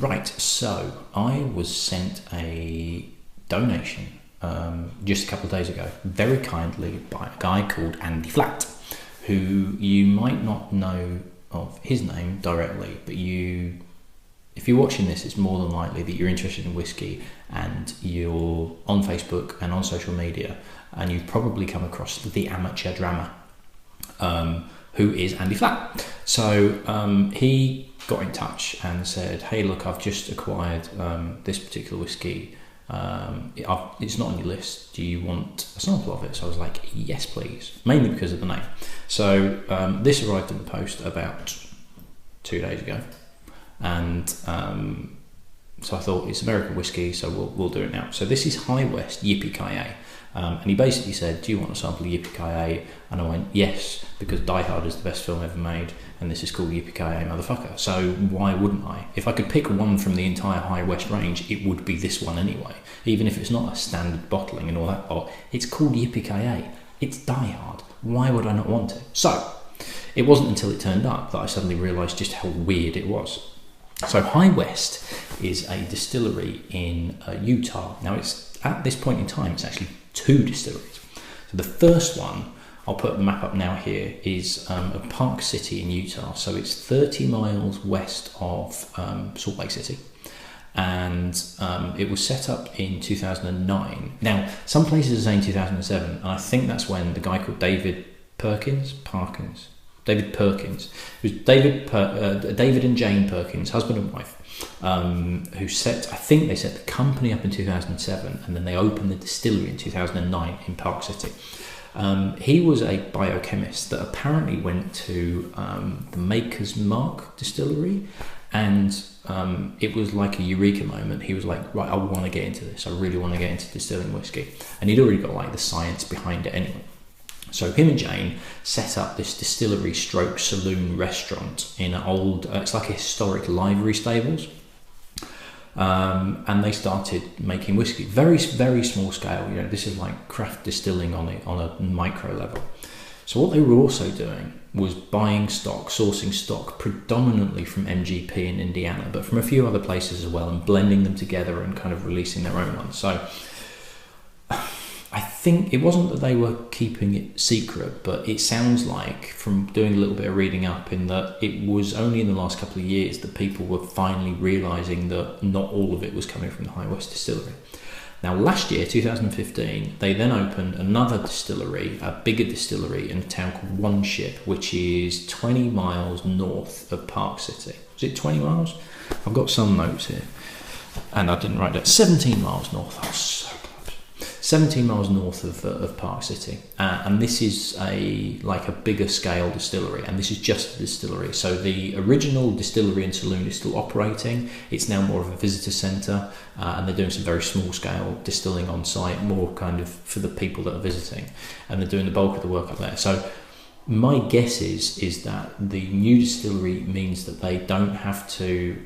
Right, so I was sent a donation just a couple of days ago, very kindly, by a guy called Andy Flatt, who you might not know of his name directly, but if you're watching this, it's more than likely that you're interested in whiskey and you're on Facebook and on social media, and you've probably come across the amateur Dram A, who is Andy Flatt. So he got in touch and said, hey, look, I've just acquired this particular whiskey. It's not on your list. Do you want a sample of it? So I was like, yes, please, mainly because of the name. So this arrived in the post about 2 days ago, and so I thought, it's American whiskey, so we'll do it now. So this is High West Yippee-Ki-Yay. And he basically said, do you want a sample of Yippee-Ki-Yay? And I went, yes, because Die Hard is the best film ever made, and this is called Yippee-Ki-Yay, motherfucker. So why wouldn't I? If I could pick one from the entire High West range, it would be this one anyway. Even if it's not a standard bottling and all that, it's called Yippee-Ki-Yay. It's Die Hard. Why would I not want it? So it wasn't until it turned up that I suddenly realised just how weird it was. So High West is a distillery in Utah. Now, it's at this point in time, it's actually 2 distilleries. So the first one, I'll put a map up now here, is of Park City in Utah. So it's 30 miles west of Salt Lake City. And it was set up in 2009. Now, some places are saying 2007, and I think that's when the guy called David Perkins, David and Jane Perkins, husband and wife, who I think they set the company up in 2007, and then they opened the distillery in 2009 in Park City. He was a biochemist that apparently went to the Maker's Mark distillery, and it was like a eureka moment. He was like, right, I want to get into this. I really want to get into distilling whiskey. And he'd already got like the science behind it anyway. So him and Jane set up this distillery stroke saloon restaurant in an old, it's like a historic livery stables. And they started making whiskey, very, very small scale. You know, this is like craft distilling on a micro level. So what they were also doing was buying stock, sourcing stock predominantly from MGP in Indiana, but from a few other places as well, and blending them together and kind of releasing their own ones. So I think it wasn't that they were keeping it secret, but it sounds like, from doing a little bit of reading up, in that it was only in the last couple of years that people were finally realising that not all of it was coming from the High West distillery. Now, last year, 2015, they then opened another distillery, a bigger distillery in a town called One Ship, which is 20 miles north of Park City. Is it 20 miles? I've got some notes here, and I didn't write that. 17 miles north. Oh, so close. 17 miles north of Park City, and this is a bigger scale distillery, and this is just a distillery. So the original distillery and saloon is still operating. It's now more of a visitor centre, and they're doing some very small scale distilling on site, more kind of for the people that are visiting, and they're doing the bulk of the work up there. So my guess is that the new distillery means that they don't have to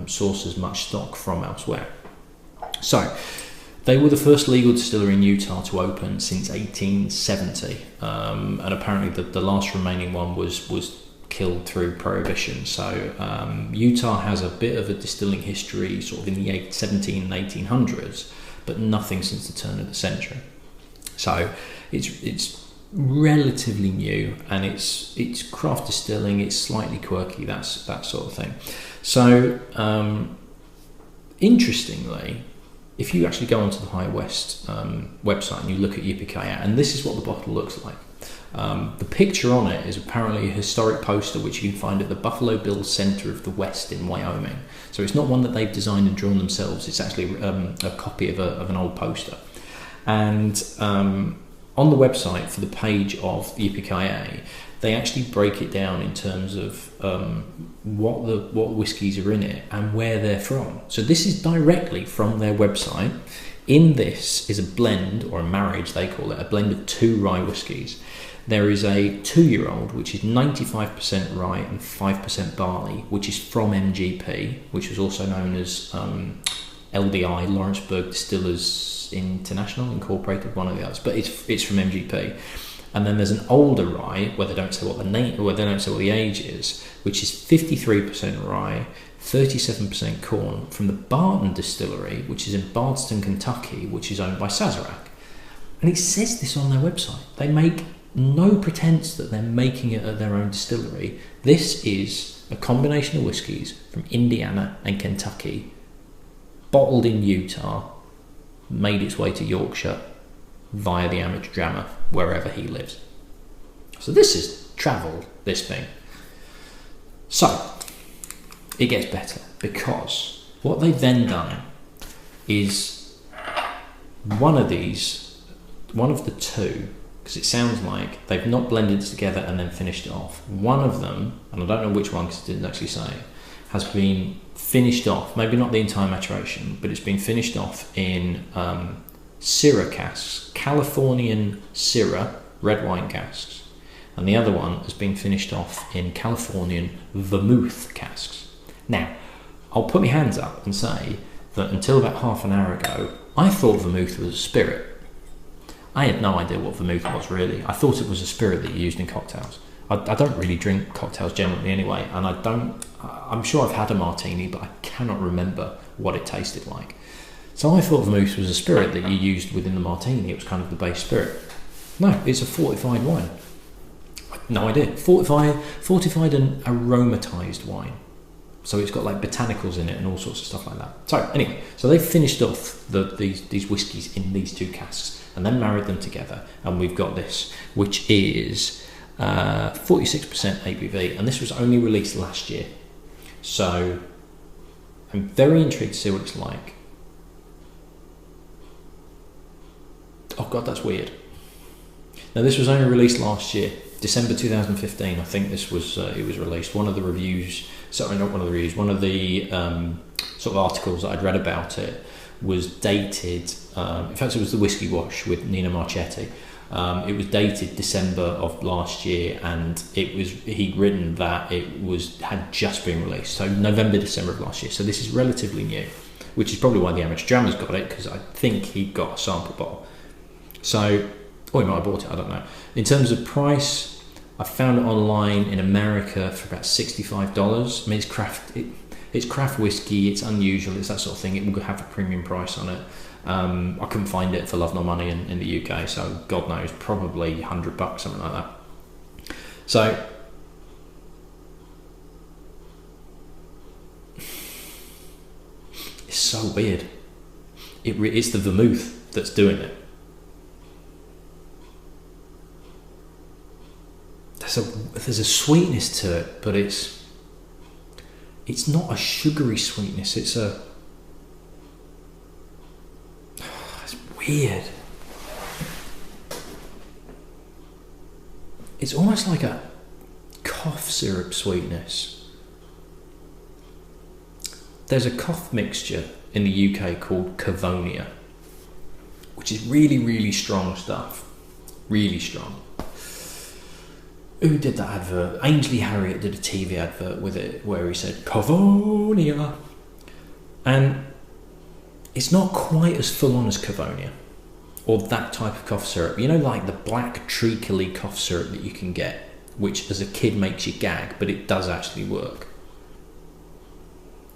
source as much stock from elsewhere. So they were the first legal distillery in Utah to open since 1870, and apparently the last remaining one was killed through prohibition. So Utah has a bit of a distilling history sort of in the 17 and 1800s, but nothing since the turn of the century. So it's relatively new, and it's craft distilling, it's slightly quirky, that sort of thing. So interestingly, if you actually go onto the High West website and you look at Yippee-Ki-Yay, and this is what the bottle looks like. The picture on it is apparently a historic poster which you can find at the Buffalo Bills Center of the West in Wyoming. So it's not one that they've designed and drawn themselves, it's actually a copy of an old poster. And on the website, for the page of Yippee-Ki-Yay, they actually break it down in terms of what whiskies are in it and where they're from. So this is directly from their website. In this is a blend, or a marriage they call it, a blend of 2 rye whiskies. There is a 2-year-old, which is 95% rye and 5% barley, which is from MGP, which was also known as LDI, Lawrenceburg Distillers International, Incorporated, one of the others, but it's from MGP. And then there's an older rye, where they don't say what the age is, which is 53% rye, 37% corn from the Barton distillery, which is in Bardstown, Kentucky, which is owned by Sazerac. And it says this on their website. They make no pretense that they're making it at their own distillery. This is a combination of whiskies from Indiana and Kentucky, bottled in Utah, made its way to Yorkshire via the amateur drammer, wherever he lives. So this is travel, this thing. So it gets better, because what they've then done is one of the two, because it sounds like they've not blended it together and then finished it off. One of them, and I don't know which one because it didn't actually say, has been finished off, maybe not the entire maturation, but it's been finished off in Syrah casks, Californian Syrah red wine casks, and the other one has been finished off in Californian Vermouth casks. Now, I'll put my hands up and say that until about half an hour ago, I thought Vermouth was a spirit. I had no idea what Vermouth was really. I thought it was a spirit that you used in cocktails. I don't really drink cocktails generally anyway, and I'm sure I've had a martini, but I cannot remember what it tasted like. So I thought Vermouth was a spirit that you used within the martini. It was kind of the base spirit. No, it's a fortified wine. No idea. Fortified and aromatized wine. So it's got like botanicals in it and all sorts of stuff like that. So anyway, so they've finished off these whiskies in these two casks and then married them together, and we've got this, which is 46% ABV, and this was only released last year. So I'm very intrigued to see what it's like. Oh god, that's weird. Now this was only released last year, December 2015. I think this was it was released. One of the reviews, sorry, not one of the reviews, one of the sort of articles that I'd read about it was dated. In fact, it was the Whiskey Wash with Nina Marchetti. It was dated December of last year, and he'd written that had just been released, so November, December of last year. So this is relatively new, which is probably why the amateur drammer's got it, because I think he got a sample bottle. So, or he might have bought it, I don't know. In terms of price, I found it online in America for about $65. I mean, it's craft whiskey, it's unusual, it's that sort of thing. It will have a premium price on it. I couldn't find it for love nor money in the UK, so God knows, probably $100, something like that. So it's so weird. It's the Vermouth that's doing it. There's a sweetness to it, but it's not a sugary sweetness. It's weird. It's almost like a cough syrup sweetness. There's a cough mixture in the UK called Cavonia, which is really, really strong stuff. Really strong. Who did that advert? Ainsley Harriott did a TV advert with it where he said Cavonia, and it's not quite as full on as Cavonia or that type of cough syrup. You know, like the black treacly cough syrup that you can get, which as a kid makes you gag, but it does actually work.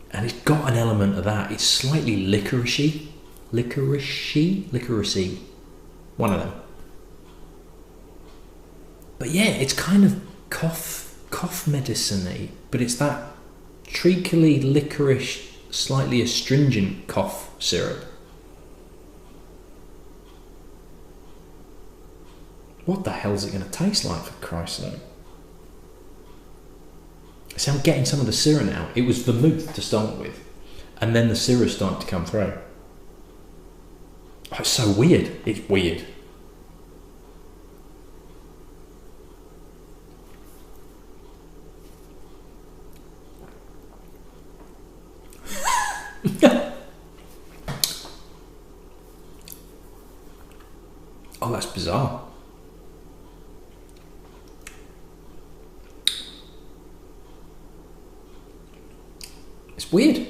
And it's got an element of that. It's slightly licoricey, one of them. But yeah, it's kind of cough medicine-y, but it's that treacly, licorice, slightly astringent cough syrup. What the hell is it going to taste like, for Christ's sake? See, I'm getting some of the Syrah now. It was Vermouth to start with, and then the Syrah started to come through. Oh, it's so weird. It's weird. Oh, that's bizarre. It's weird.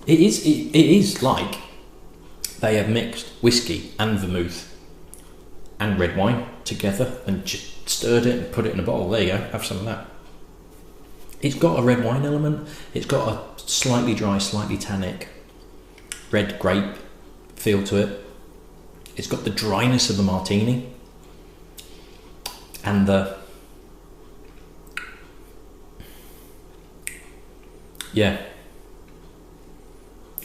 It is like they have mixed whiskey and vermouth and red wine together and just stirred it and put it in a bottle. There you go, have some of that. It's got a red wine element. It's got a slightly dry, slightly tannic red grape feel to it. It's got the dryness of the martini and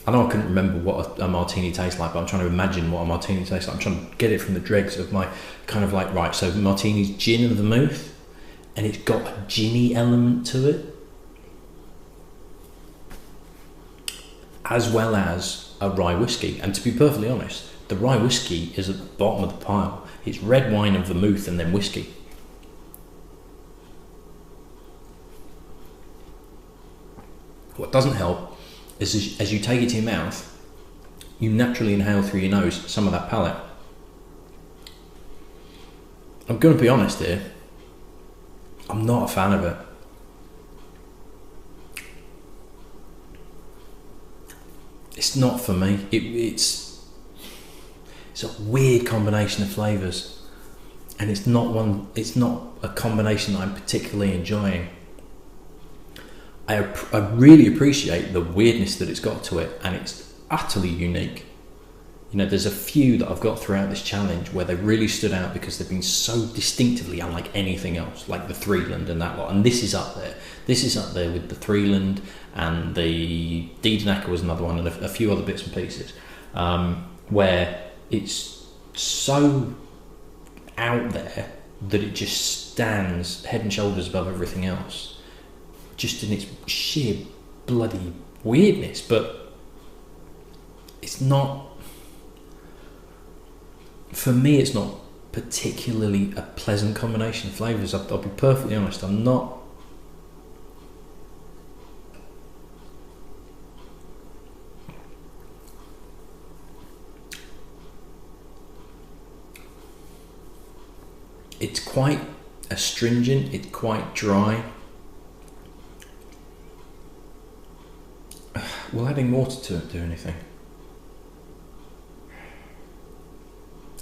I know I couldn't remember what a martini tastes like, but I'm trying to imagine what a martini tastes like. I'm trying to get it from the dregs of my kind of like, right, so martini's gin and vermouth, and it's got a ginny element to it, as well as a rye whiskey. And to be perfectly honest, the rye whiskey is at the bottom of the pile. It's red wine and vermouth and then whiskey. What doesn't help is as you take it to your mouth, you naturally inhale through your nose some of that palate. I'm going to be honest here, I'm not a fan of it. It's not for me. It's a weird combination of flavours, and it's not a combination that I'm particularly enjoying. I really appreciate the weirdness that it's got to it, and it's utterly unique. You know, there's a few that I've got throughout this challenge where they've really stood out because they've been so distinctively unlike anything else, like the Threeland and that lot. And this is up there. This is up there with the Threeland, and the Diedenacker was another one, and a few other bits and pieces, where it's so out there that it just stands head and shoulders above everything else, just in its sheer bloody weirdness. But it's not, for me, it's not particularly a pleasant combination of flavours. I'll be perfectly honest, I'm not. It's quite astringent, it's quite dry. Will adding water to it do anything?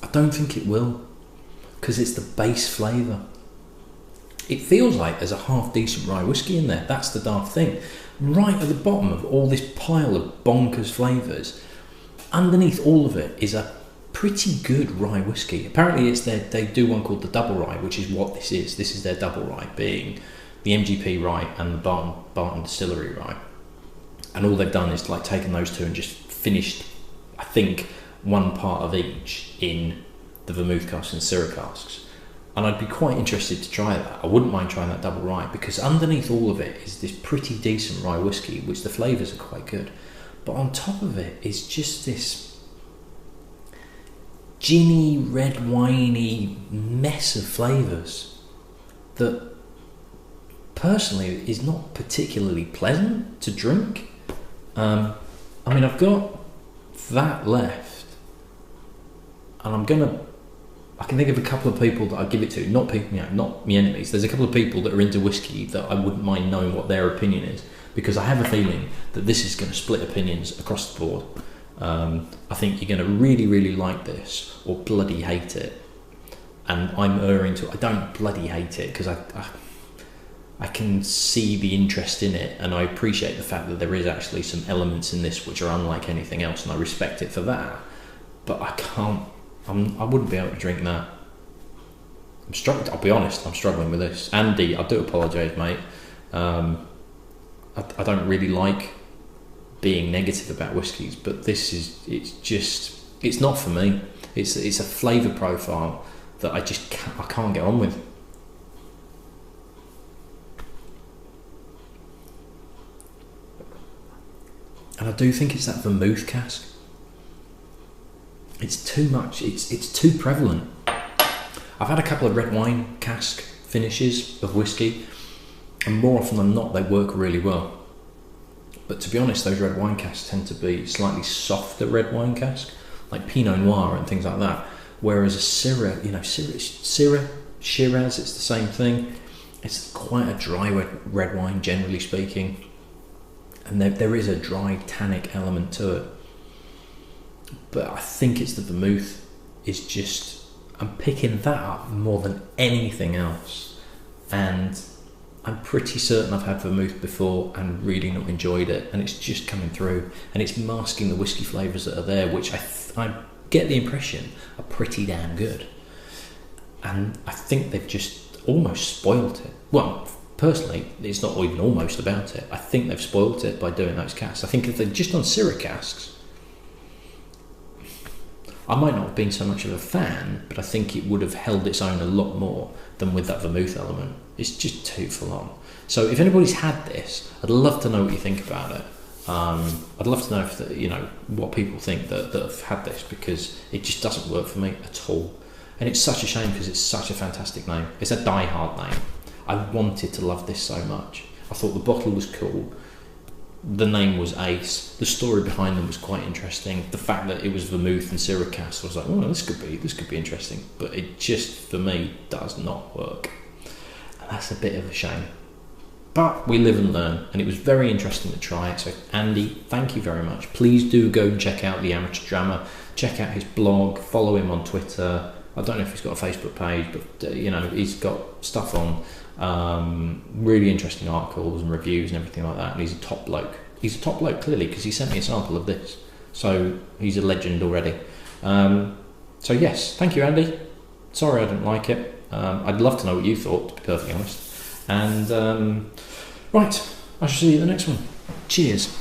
I don't think it will, because it's the base flavour. It feels like there's a half decent rye whiskey in there. That's the daft thing. Right at the bottom of all this pile of bonkers flavours, underneath all of it is a pretty good rye whiskey. Apparently it's they do one called the double rye, which is what this is. This is their double rye, being the MGP rye and the Barton Distillery rye. And all they've done is like taken those two and just finished, I think, one part of each in the vermouth casks and Syrah casks. And I'd be quite interested to try that. I wouldn't mind trying that double rye, because underneath all of it is this pretty decent rye whiskey, which the flavours are quite good. But on top of it is just this ginny, red winey mess of flavours that personally is not particularly pleasant to drink. I mean, I've got that left, and I can think of a couple of people that I'd give it to, not people, not my enemies. There's a couple of people that are into whiskey that I wouldn't mind knowing what their opinion is, because I have a feeling that this is going to split opinions across the board. I think you're going to really, really like this or bloody hate it, and I'm erring to I don't bloody hate it, because I can see the interest in it, and I appreciate the fact that there is actually some elements in this which are unlike anything else, and I respect it for that. But I wouldn't be able to drink that. I'm struggling. I'll be honest, I'm struggling with this. Andy, I do apologise, mate. I don't really like being negative about whiskies, but it's not for me. It's a flavour profile that I can't get on with. And I do think it's that vermouth cask. It's too much. It's too prevalent. I've had a couple of red wine cask finishes of whiskey, and more often than not, they work really well. But to be honest, those red wine casks tend to be slightly softer red wine cask, like Pinot Noir and things like that. Whereas a Syrah, Syrah, Shiraz, it's the same thing. It's quite a dry red wine, generally speaking. And there is a dry tannic element to it. But I think it's the vermouth is just, I'm picking that up more than anything else. And I'm pretty certain I've had vermouth before and really not enjoyed it, and it's just coming through, and it's masking the whiskey flavours that are there, which I get the impression are pretty damn good. And I think they've just almost spoilt it. Well, personally, it's not even almost about it. I think they've spoilt it by doing those casks. I think if they'd just done Syrah casks, I might not have been so much of a fan, but I think it would have held its own a lot more than with that vermouth element. It's just too full on. So if anybody's had this, I'd love to know what you think about it. I'd love to know if what people think that have had this, because it just doesn't work for me at all. And it's such a shame because it's such a fantastic name. It's a die-hard name. I wanted to love this so much. I thought the bottle was cool. The name was ace. The story behind them was quite interesting. The fact that it was vermouth and Syrah cask, I was like, oh, this could be interesting. But it just, for me, does not work. And that's a bit of a shame. But we live and learn, and it was very interesting to try it. So Andy, thank you very much. Please do go and check out the Amateur Drammer. Check out his blog. Follow him on Twitter. I don't know if he's got a Facebook page, but he's got stuff on. Really interesting articles and reviews and everything like that, and he's a top bloke. He's a top bloke clearly, because he sent me a sample of this, so he's a legend already. So yes, thank you, Andy. Sorry I didn't like it. I'd love to know what you thought, to be perfectly honest. And right, I shall see you in the next one. Cheers.